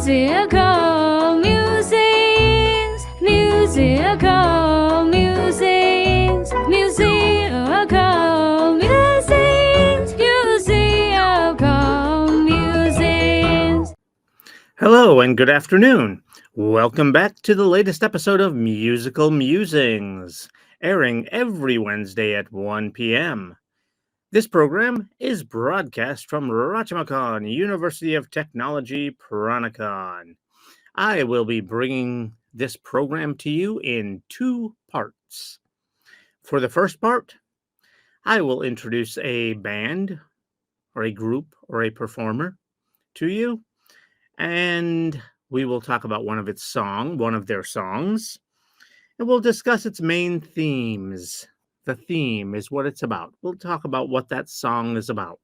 Musical musings, musical musings, musical musings, musical musings. Hello and good afternoon. Welcome back to the latest episode of Musical Musings, airing every Wednesday at 1 p.m. This program is broadcast from Roxanne, University of Technology, Peranakan. I will be bringing this program to you in two parts. For the first part, I will introduce a band or a group or a performer to you, and we will talk about one of their songs, and we'll discuss its main themes. The theme is what it's about. We'll talk about what that song is about.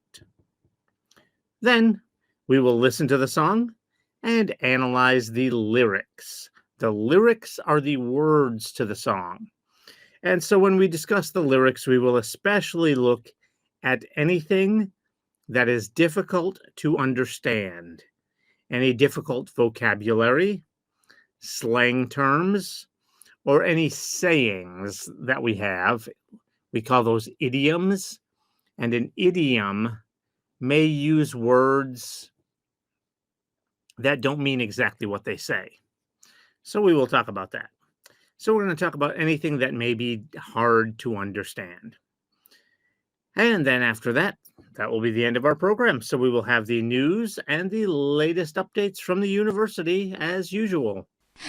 Then we will listen to the song and analyze the lyrics. The lyrics are the words to the song. And so when we discuss the lyrics, we will especially look at anything that is difficult to understand, any difficult vocabulary, slang terms, or any sayings that we have. We call those idioms, and an idiom may use words that don't mean exactly what they say. So we will talk about that. So we're going to talk about anything that may be hard to understand. And then after that, that will be the end of our program. So we will have the news and the latest updates from the university as usual.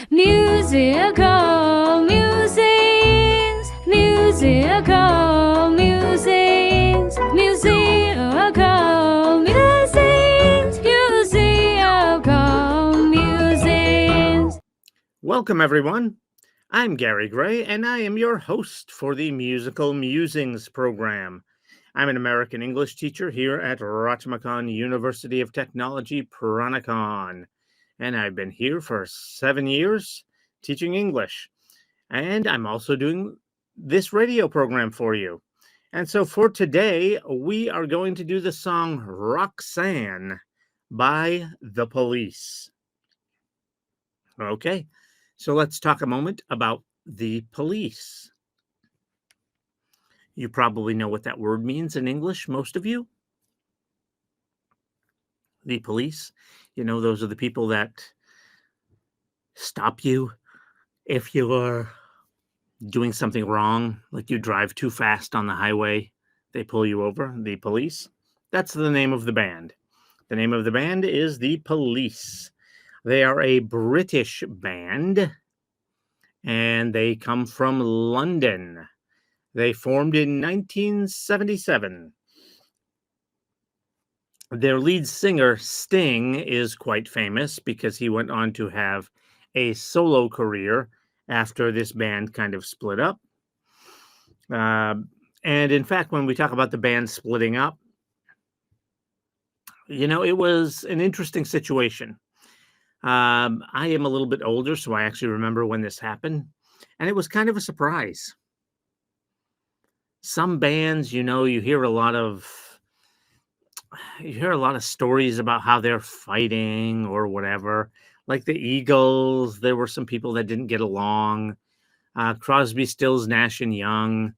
Musical musings, musical musings, musical musings, musical musings. Welcome, everyone. I'm Gary Gray, and I am your host for the Musical Musings program. I'm an American English teacher here at Roxanne, University of Technology, Peranakan. And I've been here for 7 years teaching English. And I'm also doing this radio program for you. And so for today, we are going to do the song Roxanne by The Police. Okay, so let's talk a moment about The Police. You probably know what that word means in English, most of you. The police, those are the people that stop you if you are doing something wrong, like you drive too fast on the highway. They pull you over, the police. That's the name of the band. The name of the band is The Police. They are a British band, and they come from London. They formed in 1977. Their lead singer, Sting, is quite famous because he went on to have a solo career after this band kind of split up. And in fact, when we talk about the band splitting up, it was an interesting situation. I am a little bit older, so I actually remember when this happened, and it was kind of a surprise. Some bands, you hear a lot of stories about how they're fighting or whatever. Like the Eagles, there were some people that didn't get along. Crosby, Stills, Nash and Young.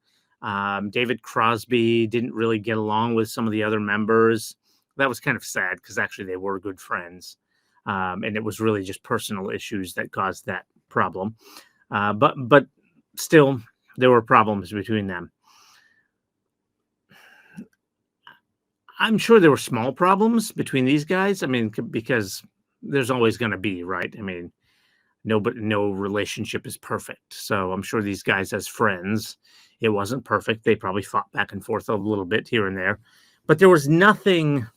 David Crosby didn't really get along with some of the other members. That was kind of sad because actually they were good friends. And it was really just personal issues that caused that problem. But still, there were problems between them. I'm sure there were small problems between these guys. I mean, because there's always going to be, right? I mean, no relationship is perfect. So I'm sure these guys as friends, it wasn't perfect. They probably fought back and forth a little bit here and there. But there was nothing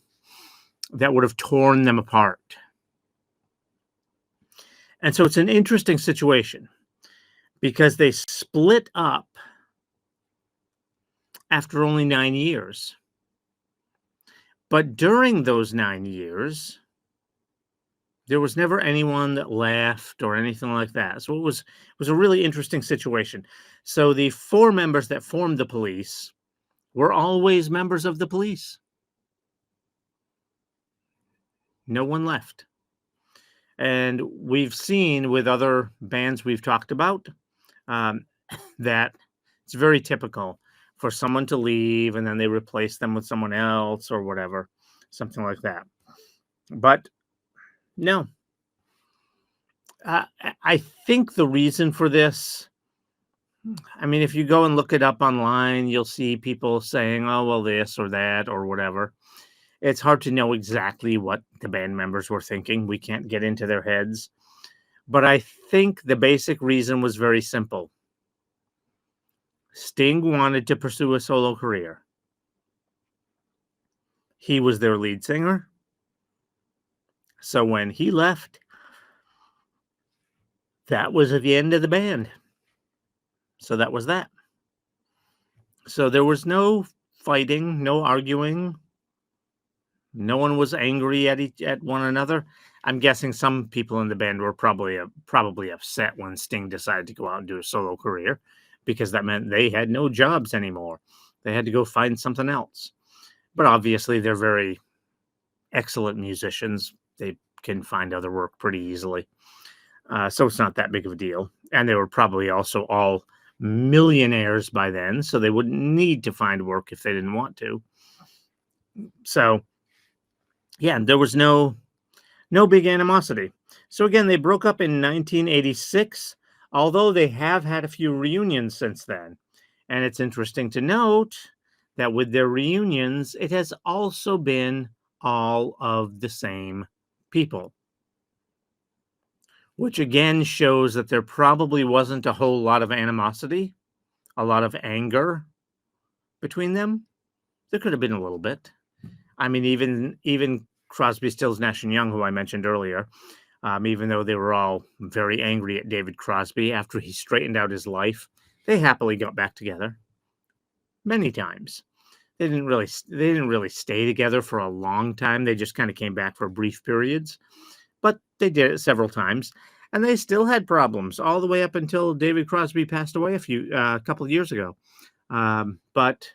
that would have torn them apart. And so it's an interesting situation because they split up after only 9 years. But during those 9 years, there was never anyone that left or anything like that. So it was a really interesting situation. So the 4 members that formed the Police were always members of the Police. No one left. And we've seen with other bands we've talked about um, that it's very typical for someone to leave and then they replace them with someone else or whatever, something like that. But no, I think the reason for this, I mean, if you go and look it up online, you'll see people saying, oh, well, this or that or whatever. It's hard to know exactly what the band members were thinking. We can't get into their heads. But I think the basic reason was very simple. Sting wanted to pursue a solo career. He was their lead singer. So when he left, that was at the end of the band. So that was that. So there was no fighting, no arguing. No one was angry at one another. I'm guessing some people in the band were probably upset when Sting decided to go out and do a solo career because that meant they had no jobs anymore. They had to go find something else. But obviously, they're very excellent musicians. They can find other work pretty easily. So it's not that big of a deal. And they were probably also all millionaires by then, so they wouldn't need to find work if they didn't want to. So, yeah, there was no big animosity. So again, they broke up in 1986, although they have had a few reunions since then. And it's interesting to note that with their reunions, it has also been all of the same people, which again shows that there probably wasn't a whole lot of animosity, a lot of anger between them. There could have been a little bit. I mean, even Crosby, Stills, Nash and Young, who I mentioned earlier, even though they were all very angry at David Crosby after he straightened out his life, they happily got back together many times. They didn't really stay together for a long time. They just kind of came back for brief periods, but they did it several times, and they still had problems all the way up until David Crosby passed away a couple of years ago. But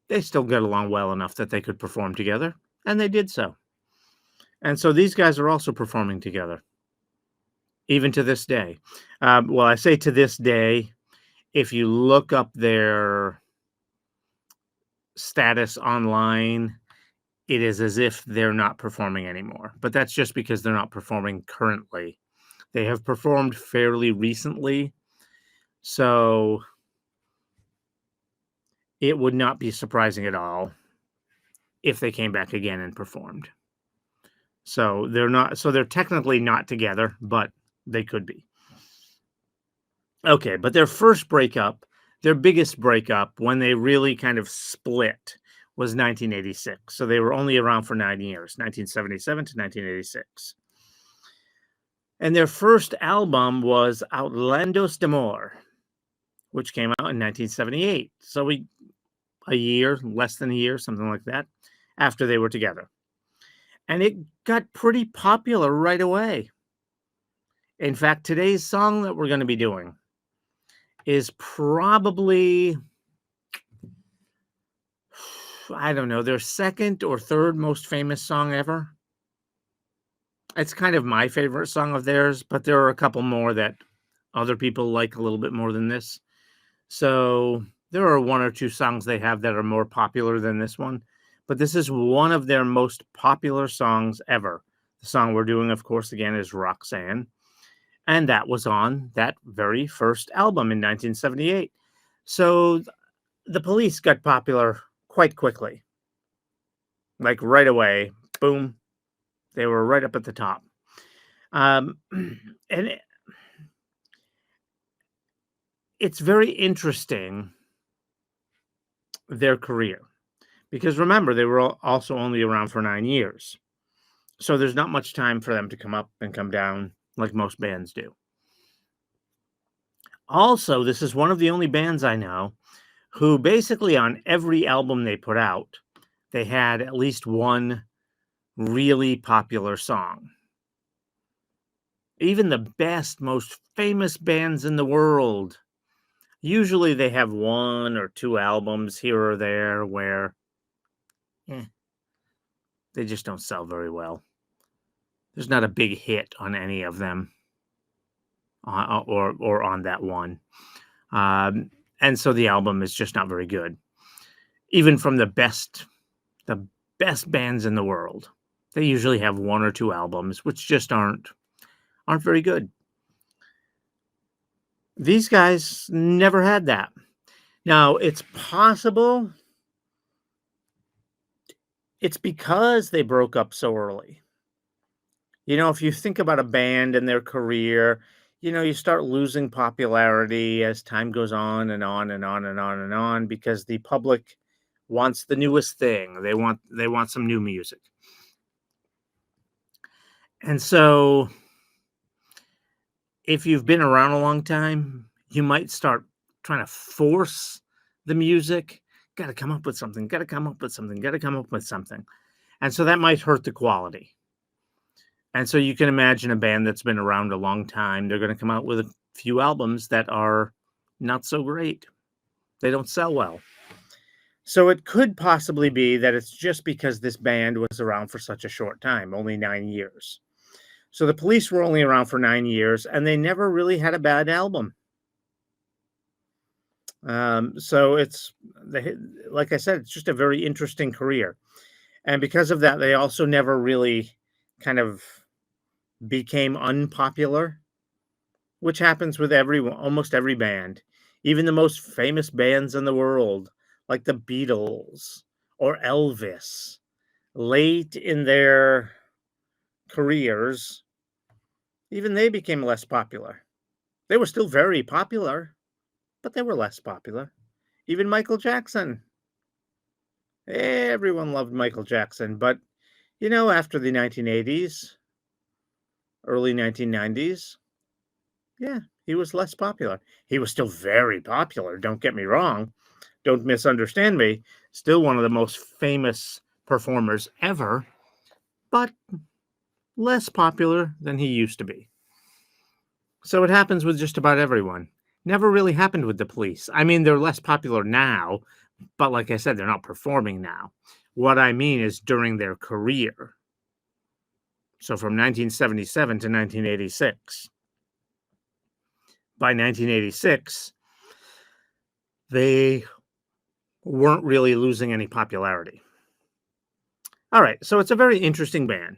they still got along well enough that they could perform together, and they did so. And so these guys are also performing together, even to this day. Well, I say to this day, if you look up their status online, it is as if they're not performing anymore. But that's just because they're not performing currently. They have performed fairly recently, so it would not be surprising at all if they came back again and performed. So they're technically not together, but they could be. Okay, but their first breakup, their biggest breakup when they really kind of split was 1986. So they were only around for 9 years, 1977 to 1986. And their first album was Outlandos d'Amor, which came out in 1978. So a year, less than a year, something like that, after they were together. And it got pretty popular right away. In fact, today's song that we're going to be doing is probably, I don't know, their second or third most famous song ever. It's kind of my favorite song of theirs, but there are a couple more that other people like a little bit more than this. So there are one or two songs they have that are more popular than this one, but this is one of their most popular songs ever. The song we're doing, of course, again, is Roxanne. And that was on that very first album in 1978. So the Police got popular quite quickly. Like right away, boom, they were right up at the top. And it's very interesting, their career. Because remember, they were also only around for 9 years. So there's not much time for them to come up and come down like most bands do. Also, this is one of the only bands I know who basically on every album they put out, they had at least one really popular song. Even the best, most famous bands in the world, usually they have one or two albums here or there where they just don't sell very well. There's not a big hit on any of them, or on that one. And so the album is just not very good, even from the best bands in the world. They usually have one or two albums, which just aren't very good. These guys never had that. Now, it's possible it's because they broke up so early. If you think about a band and their career, you start losing popularity as time goes on and on and on and on and on because the public wants the newest thing. They want some new music. And so if you've been around a long time, you might start trying to force the music. Got to come up with something, got to come up with something, got to come up with something. And so that might hurt the quality. And so you can imagine a band that's been around a long time, they're going to come out with a few albums that are not so great. They don't sell well. So it could possibly be that it's just because this band was around for such a short time, only 9 years. So the Police were only around for 9 years, and they never really had a bad album. So like I said, it's just a very interesting career. And because of that, they also never really kind of became unpopular, which happens with almost every band, even the most famous bands in the world, like the Beatles or Elvis. Late in their careers, even they became less popular. They were still very popular, but they were less popular. Even Michael Jackson. Everyone loved Michael Jackson, but after the 1980s, early 1990s, yeah, he was less popular. He was still very popular, don't get me wrong. Don't misunderstand me. Still one of the most famous performers ever, but less popular than he used to be. So it happens with just about everyone. Never really happened with the Police. I mean, they're less popular now, but like I said, they're not performing now. What I mean is during their career. So from 1977 to 1986. By 1986, they weren't really losing any popularity. All right, so it's a very interesting band.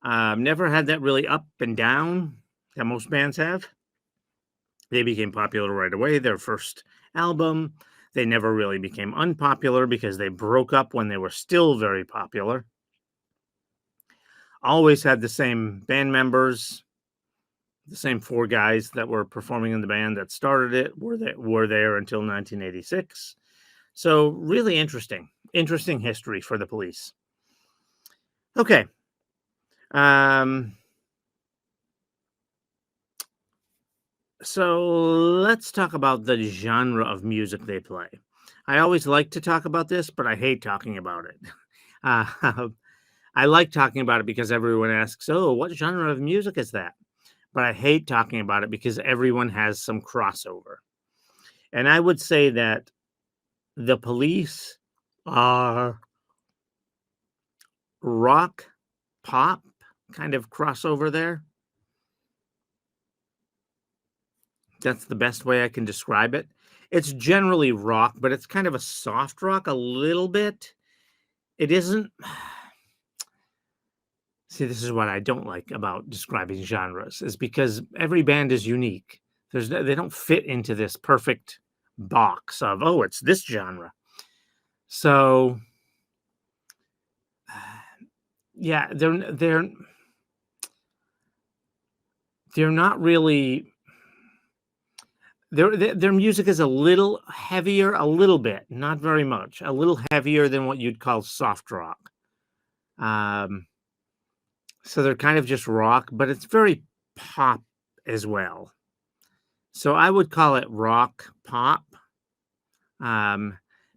Never had that really up and down that most bands have. They became popular right away. Their first album, they never really became unpopular because they broke up when they were still very popular. Always had the same band members, the same four guys that were performing in the band that started it were there until 1986. So really interesting history for the Police. Okay. So let's talk about the genre of music they play. I always like to talk about this, but I hate talking about it. I like talking about it because everyone asks, "Oh, what genre of music is that?" But I hate talking about it because everyone has some crossover. And I would say that the Police are rock, pop kind of crossover there. That's the best way I can describe it. It's generally rock, but it's kind of a soft rock a little bit. It isn't. See, this is what I don't like about describing genres, is because every band is unique. They don't fit into this perfect box of, oh, it's this genre. So, yeah, they're not really. Their music is a little heavier, a little bit, not very much, a little heavier than what you'd call soft rock. So they're kind of just rock, but it's very pop as well. So I would call it rock pop.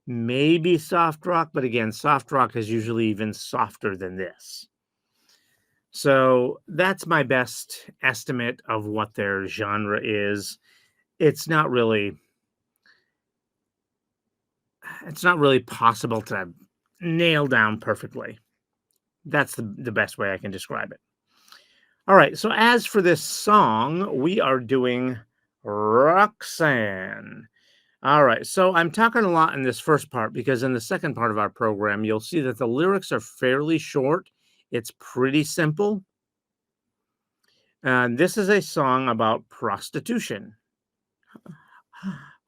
Maybe soft rock, but again, soft rock is usually even softer than this. So that's my best estimate of what their genre is. It's not really possible to nail down perfectly. That's the best way I can describe it. All right, so as for this song, we are doing Roxanne. All right, so I'm talking a lot in this first part because in the second part of our program, you'll see that the lyrics are fairly short. It's pretty simple. And this is a song about prostitution.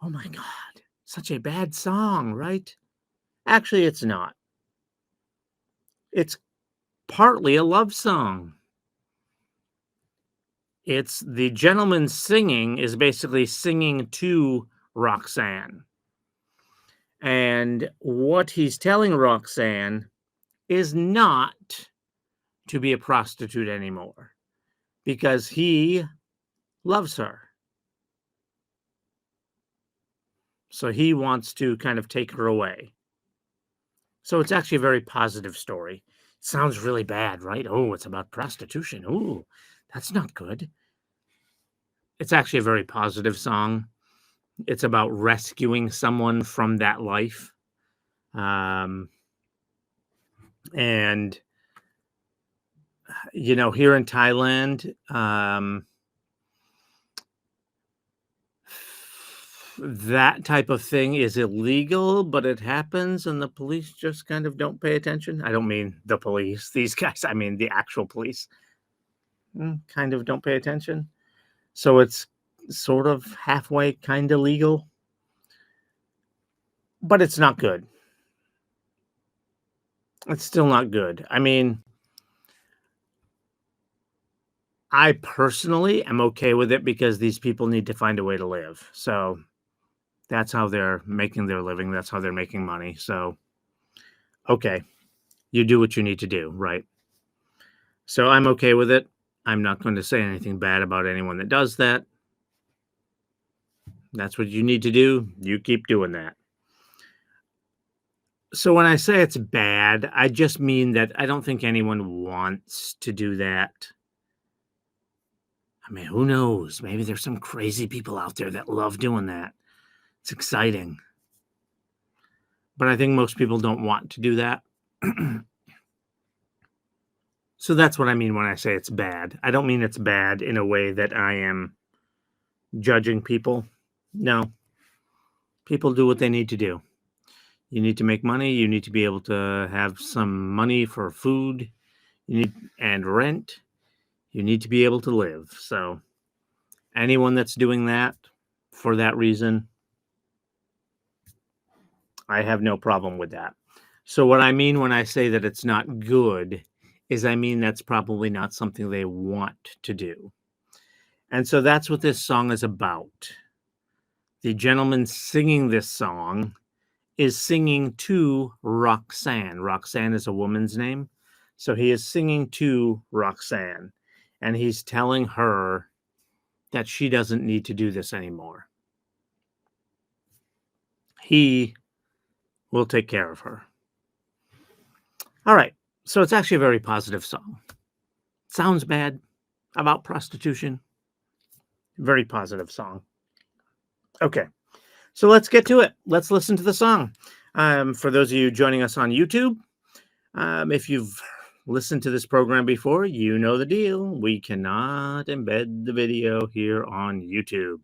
Oh my God, such a bad song, right? Actually, it's not. It's partly a love song. It's the gentleman singing is basically singing to Roxanne. And what he's telling Roxanne is not to be a prostitute anymore because he loves her. So he wants to kind of take her away. So it's actually a very positive story. Sounds really bad, right? Oh, it's about prostitution. Ooh, that's not good. It's actually a very positive song. It's about rescuing someone from that life. Um, and here in Thailand, that type of thing is illegal, but it happens, and the police just kind of don't pay attention. I don't mean the police, these guys, I mean the actual police kind of don't pay attention. So it's sort of halfway kind of legal, but it's not good. It's still not good. I mean, I personally am okay with it because these people need to find a way to live. So that's how they're making their living. That's how they're making money. So, okay, you do what you need to do, right? So I'm okay with it. I'm not going to say anything bad about anyone that does that. That's what you need to do. You keep doing that. So when I say it's bad, I just mean that I don't think anyone wants to do that. I mean, who knows? Maybe there's some crazy people out there that love doing that. It's exciting. But I think most people don't want to do that. So that's what I mean when I say it's bad. I don't mean it's bad in a way that I am judging people. No. People do what they need to do. You need to make money. You need to be able to have some money for food. And rent. You need to be able to live. So anyone that's doing that for that reason, I have no problem with that. So what I mean when I say that it's not good is I mean that's probably not something they want to do. And so that's what this song is about. The gentleman singing this song is singing to Roxanne. Roxanne is a woman's name. So he is singing to Roxanne, and he's telling her that she doesn't need to do this anymore. He will take care of her. All right. So it's actually a very positive song. Sounds bad about prostitution. Very positive song. Okay. So let's get to it. Let's listen to the song. For those of you joining us on YouTube, if you've listened to this program before, you know the deal. We cannot embed the video here on YouTube.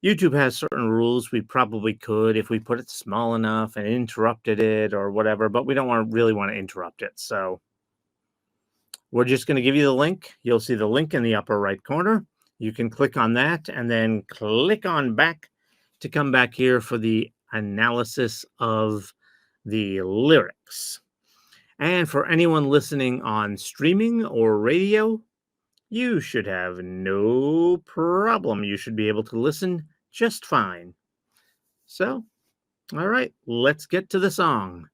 YouTube has certain rules. We probably could if we put it small enough and interrupted it or whatever, but we don't really want to interrupt it. So we're just going to give you the link. You'll see the link in the upper right corner. You can click on that and then click on back to come back here for the analysis of the lyrics. And for anyone listening on streaming or radio, you should have no problem. You should be able to listen just fine. So, all right, let's get to the song.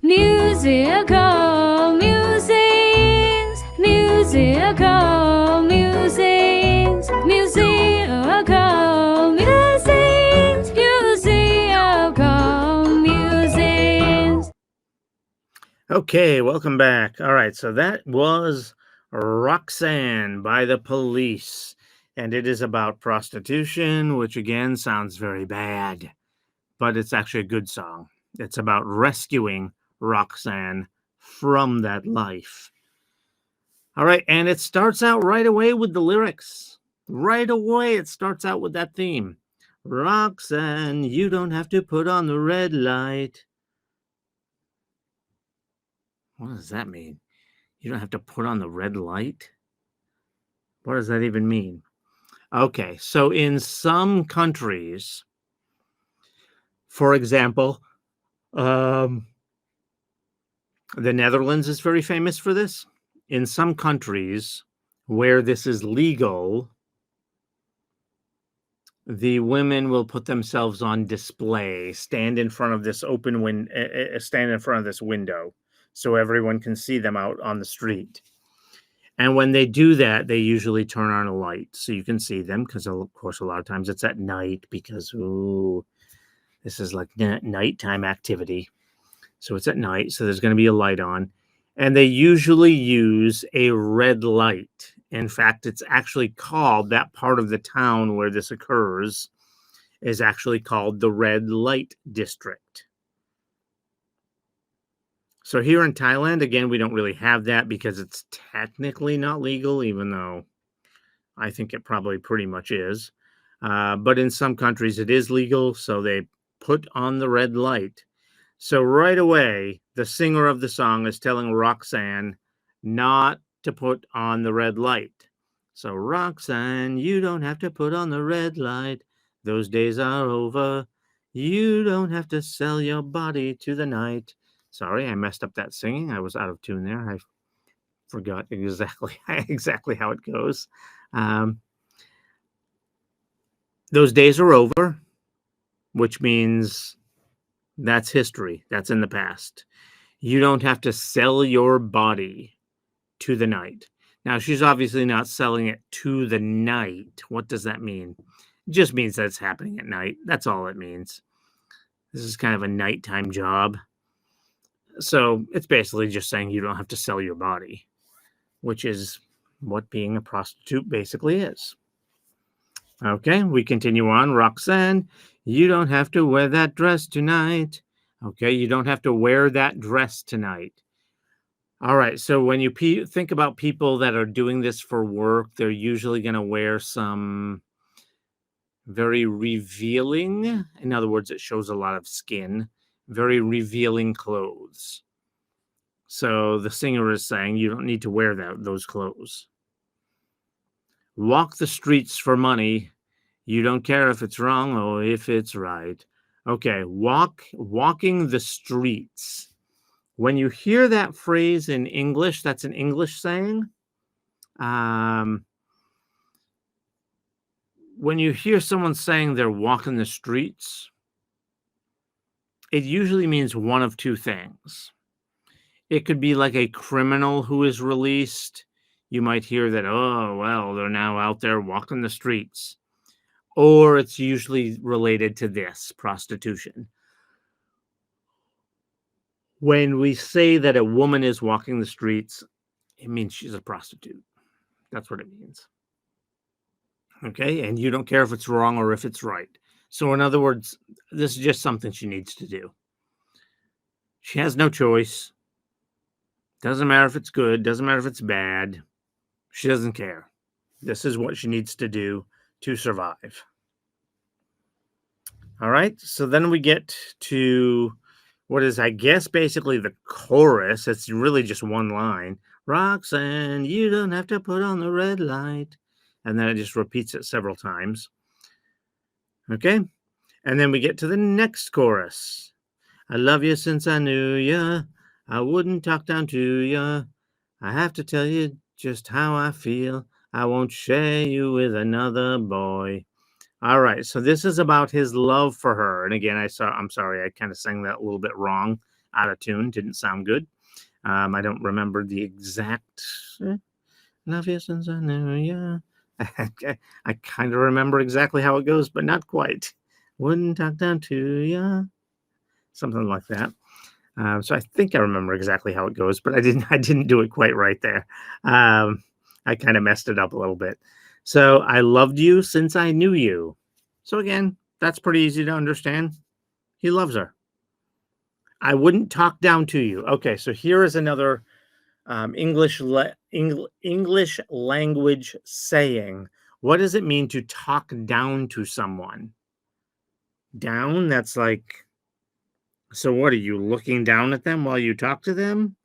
Musical musings, musical musings, musical musings, musical musings. Okay, welcome back. All right, so that was Roxanne by the Police, and it is about prostitution, which again sounds very bad, but it's actually a good song. It's about rescuing Roxanne from that life. All right, and it starts out right away with the lyrics. Right away, it starts out with that theme. Roxanne, you don't have to put on the red light. What does that mean? You don't have to put on the red light? What does that even mean? Okay, so in some countries, for example, um, the Netherlands is very famous for this. In some countries where this is legal, the women will put themselves on display, stand in front of this open window, stand in front of this window so everyone can see them out on the street. And when they do that, they usually turn on a light so you can see them because, of course, a lot of times it's at night because, ooh, this is like nighttime activity. So it's at night, so there's going to be a light on. And they usually use a red light. In fact, it's actually called, that part of the town where this occurs is actually called the red light district. So here in Thailand, again, we don't really have that because it's technically not legal, even though I think it probably pretty much is. But in some countries, it is legal, so they put on the red light. So right away, the singer of the song is telling Roxanne not to put on the red light. So, Roxanne, you don't have to put on the red light. Those days are over. You don't have to sell your body to the night. Sorry, I messed up that singing. I was out of tune there. I forgot exactly how it goes. Um, those days are over, which means that's history. That's in the past. You don't have to sell your body to the night. Now, she's obviously not selling it to the night. What does that mean? It just means that it's happening at night. That's all it means. This is kind of a nighttime job. So it's basically just saying you don't have to sell your body, which is what being a prostitute basically is. Okay, we continue on. Roxanne, you don't have to wear that dress tonight. Okay, you don't have to wear that dress tonight. All right, so when you think about people that are doing this for work, they're usually going to wear some very revealing, in other words, it shows a lot of skin, very revealing clothes. So the singer is saying you don't need to wear those clothes. Walk the streets for money. You don't care if it's wrong or if it's right. Okay, walking the streets. When you hear that phrase in English, that's an English saying. When you hear someone saying they're walking the streets, it usually means one of two things. It could be like a criminal who is released. You might hear that, oh, well, they're now out there walking the streets. Or it's usually related to this, prostitution. When we say that a woman is walking the streets, it means she's a prostitute. That's what it means. Okay, and you don't care if it's wrong or if it's right. So in other words, this is just something she needs to do. She has no choice. Doesn't matter if it's good, doesn't matter if it's bad. She doesn't care. This is what she needs to do to survive. All right, so then we get to what is, I guess, basically the chorus. It's really just one line. Roxanne, you don't have to put on the red light. And then it just repeats it several times. Okay, and then we get to the next chorus. I love you since I knew ya. I wouldn't talk down to ya. I have to tell you just how I feel. I won't share you with another boy. All right, so this is about his love for her. And again, I'm sorry, I kind of sang that a little bit wrong, out of tune, didn't sound good. I don't remember the exact. Love you since I knew ya. I kind of remember exactly how it goes, but not quite. Wouldn't talk down to ya. Something like that. So I think I remember exactly how it goes, but I didn't do it quite right there. I kind of messed it up a little bit. So I loved you since I knew you. So again, that's pretty easy to understand. He loves her. I wouldn't talk down to you. Okay, so here is another English language saying. What does it mean to talk down to someone? Down, that's like, so what are you looking down at them while you talk to them?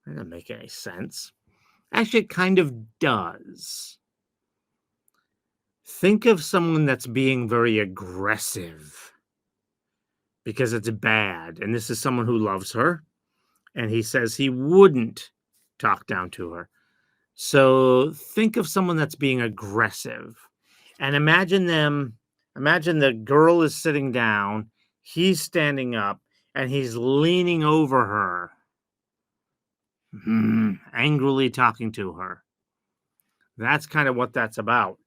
That doesn't make any sense. Actually, it kind of does. Think of someone that's being very aggressive because it's bad. And this is someone who loves her. And he says he wouldn't talk down to her. So think of someone that's being aggressive and imagine the girl is sitting down, he's standing up, and he's leaning over her, angrily talking to her. That's kind of what that's about.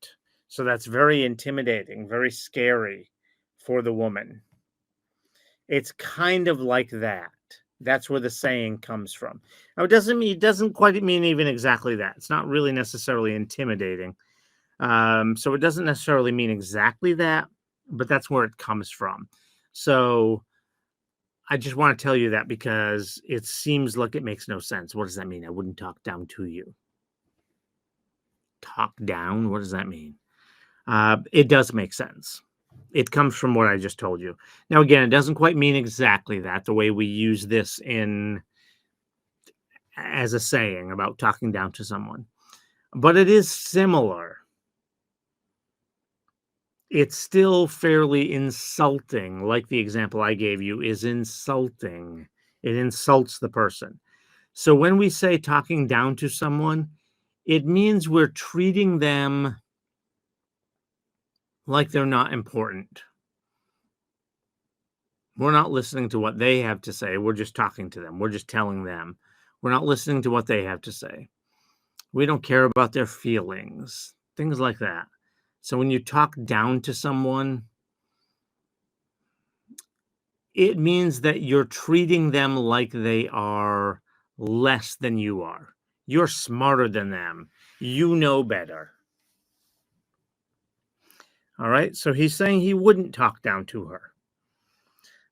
So that's very intimidating, very scary for the woman. It's kind of like that. That's where the saying comes from. Now, it doesn't quite mean even exactly that. It's not really necessarily intimidating. So it doesn't necessarily mean exactly that, but that's where it comes from. So I just want to tell you that because it seems like it makes no sense. What does that mean? I wouldn't talk down to you. Talk down? What does that mean? It does make sense. It comes from what I just told you. Now, again, it doesn't quite mean exactly that, the way we use this in as a saying about talking down to someone, but it is similar. It's still fairly insulting, like the example I gave you is insulting. It insults the person. So when we say talking down to someone, it means we're treating them like they're not important. We're not listening to what they have to say. We're just talking to them. We're just telling them. We're not listening to what they have to say. We don't care about their feelings, things like that. So when you talk down to someone, it means that you're treating them like they are less than you are. You're smarter than them. You know better. All right. So he's saying he wouldn't talk down to her.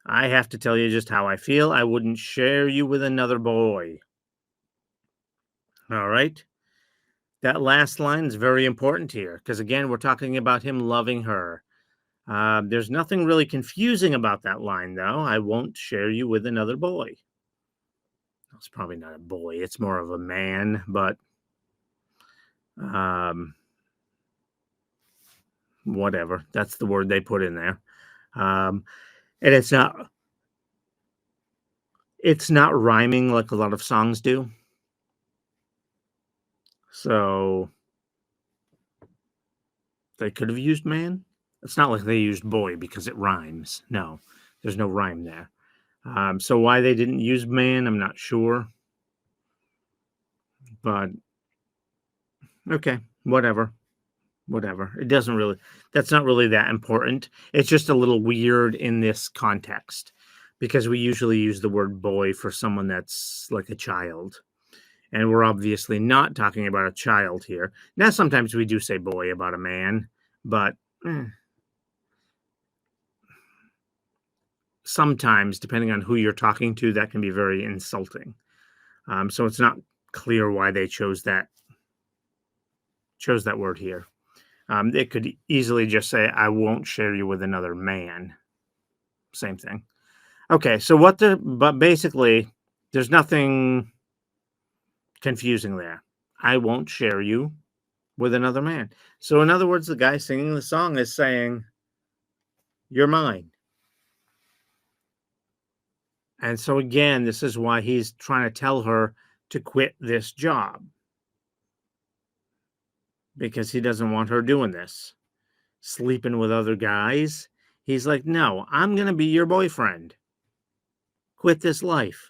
I have to tell you just how I feel. I wouldn't share you with another boy. All right. That last line is very important here because, again, we're talking about him loving her. There's nothing really confusing about that line, though. I won't share you with another boy. It's probably not a boy. It's more of a man, but whatever. That's the word they put in there. And it's not rhyming like a lot of songs do. So they could have used man. It's not like they used boy because it rhymes. No, there's no rhyme there. So why they didn't use man, I'm not sure. But okay, whatever. It doesn't really, that's not really that important. It's just a little weird in this context because we usually use the word boy for someone that's like a child. And we're obviously not talking about a child here. Now, sometimes we do say boy about a man, but sometimes, depending on who you're talking to, that can be very insulting. So it's not clear why they chose that word here. It could easily just say, I won't share you with another man. Same thing. Okay, so but basically, there's nothing confusing there. I won't share you with another man. So in other words, the guy singing the song is saying, you're mine. And so again, this is why he's trying to tell her to quit this job. Because he doesn't want her doing this. Sleeping with other guys. He's like, no, I'm going to be your boyfriend. Quit this life.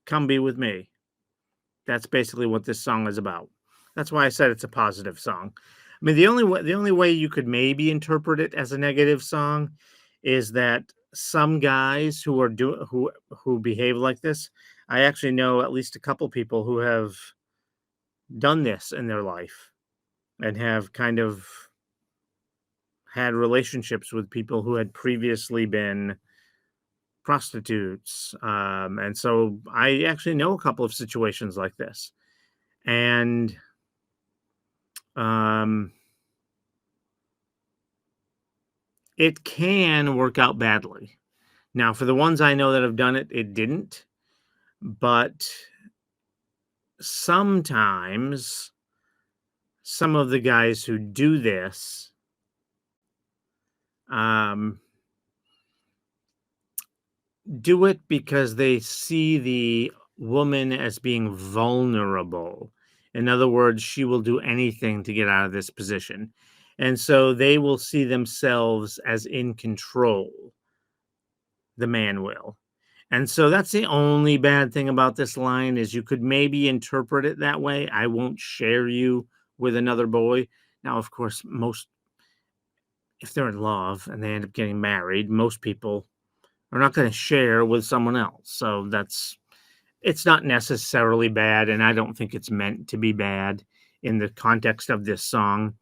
Come be with me. That's basically what this song is about. That's why I said it's a positive song. I mean, the only way you could maybe interpret it as a negative song is that some guys who behave like this, I actually know at least a couple people who have done this in their life and have kind of had relationships with people who had previously been prostitutes. And so I actually know a couple of situations like this. And um, it can work out badly. Now, for the ones I know that have done it, it didn't. But sometimes some of the guys who do this um, do it because they see the woman as being vulnerable. In other words, she will do anything to get out of this position. And so they will see themselves as in control. The man will. And so that's the only bad thing about this line is you could maybe interpret it that way. I won't share you with another boy. Now, of course, if they're in love and they end up getting married, most people are not going to share with someone else. So it's not necessarily bad. And I don't think it's meant to be bad in the context of this song.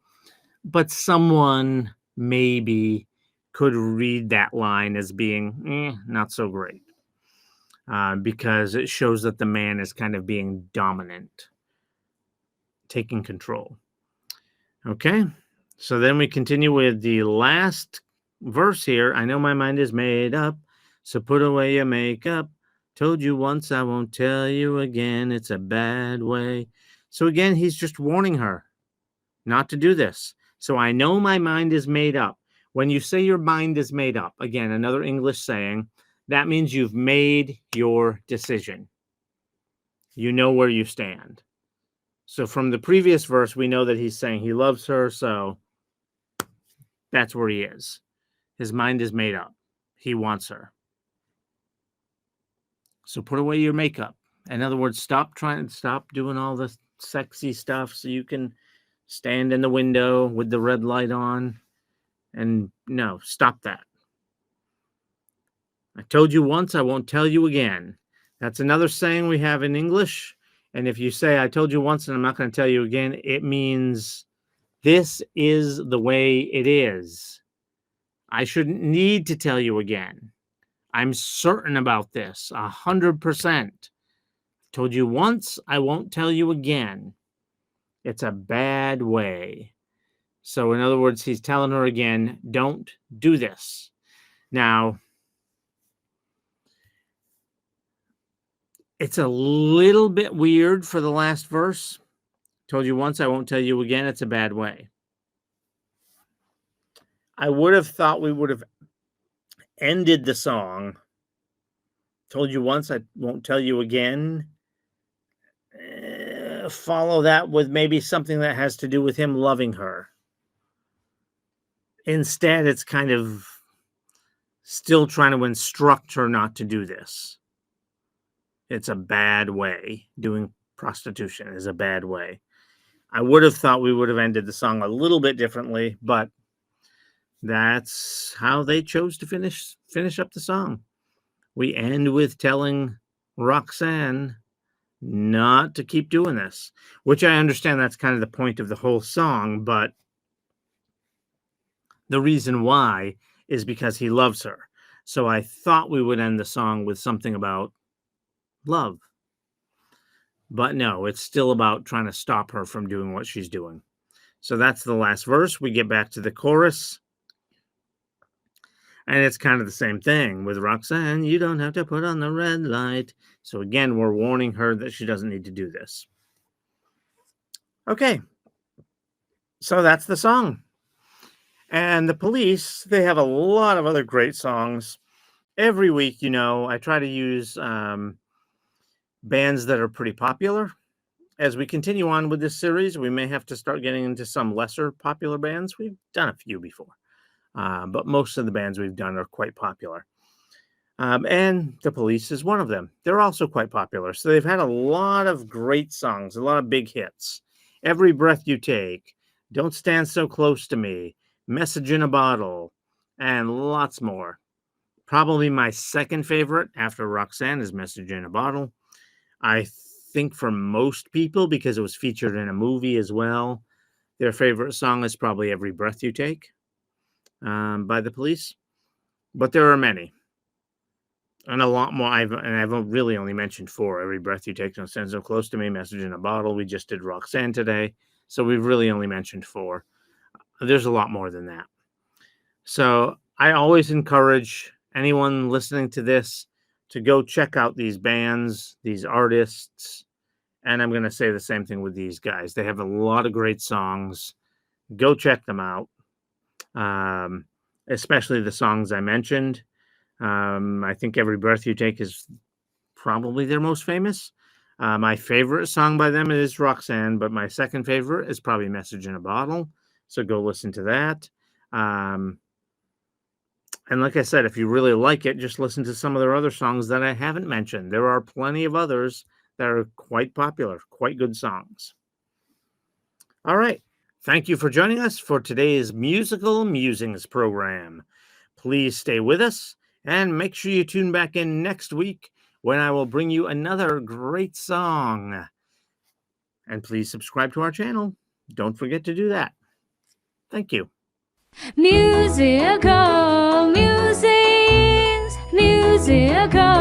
But someone maybe could read that line as being not so great. Because it shows that the man is kind of being dominant, taking control. Okay, so then we continue with the last verse here. I know my mind is made up, so put away your makeup. Told you once, I won't tell you again. It's a bad way. So again, he's just warning her not to do this. So I know my mind is made up. When you say your mind is made up, again, another English saying, that means you've made your decision. You know where you stand. So from the previous verse, we know that he's saying he loves her, so that's where he is. His mind is made up. He wants her. So put away your makeup. In other words, stop doing all the sexy stuff so you can stand in the window with the red light on. And no, stop that. I told you once, I won't tell you again. That's another saying we have in English. And if you say, I told you once and I'm not going to tell you again, it means this is the way it is. I shouldn't need to tell you again. I'm certain about this, 100%. Told you once, I won't tell you again. It's a bad way. So in other words, he's telling her again, don't do this. Now, it's a little bit weird for the last verse. Told you once, I won't tell you again. It's a bad way. I would have thought we would have ended the song. Told you once, I won't tell you again. Follow that with maybe something that has to do with him loving her. Instead, it's kind of still trying to instruct her not to do this. It's a bad way. Doing prostitution is a bad way. I would have thought we would have ended the song a little bit differently, but that's how they chose to finish up the song. We end with telling Roxanne not to keep doing this, which I understand that's kind of the point of the whole song, but the reason why is because he loves her. So I thought we would end the song with something about love. But no, it's still about trying to stop her from doing what she's doing. So that's the last verse. We get back to the chorus. And it's kind of the same thing with Roxanne. You don't have to put on the red light. So again, we're warning her that she doesn't need to do this. Okay. So that's the song. And the Police, they have a lot of other great songs. Every week, I try to use bands that are pretty popular. As we continue on with this series, we may have to start getting into some lesser popular bands. We've done a few before. But most of the bands we've done are quite popular. And the Police is one of them. They're also quite popular. So they've had a lot of great songs, a lot of big hits. Every Breath You Take, Don't Stand So Close to Me, Message in a Bottle, and lots more. Probably my second favorite after Roxanne is Message in a Bottle. I think for most people, because it was featured in a movie as well, their favorite song is probably Every Breath You Take. By the Police, but there are many. And a lot more. I've really only mentioned 4. Every Breath You Take, No Send So Close to Me, Message in a Bottle. We just did Roxanne today. So we've really only mentioned 4. There's a lot more than that. So I always encourage anyone listening to this to go check out these bands, these artists. And I'm going to say the same thing with these guys. They have a lot of great songs. Go check them out, especially the songs I mentioned. I think Every Breath You Take is probably their most famous. My favorite song by them is Roxanne, but my second favorite is probably Message in a Bottle. So go listen to that. And like I said, if you really like it, just listen to some of their other songs that I haven't mentioned. There are plenty of others that are quite popular, quite good songs. All right. Thank you for joining us for today's Musical Musings program. Please stay with us and make sure you tune back in next week when I will bring you another great song. And please subscribe to our channel. Don't forget to do that. Thank you. Musical musings, musical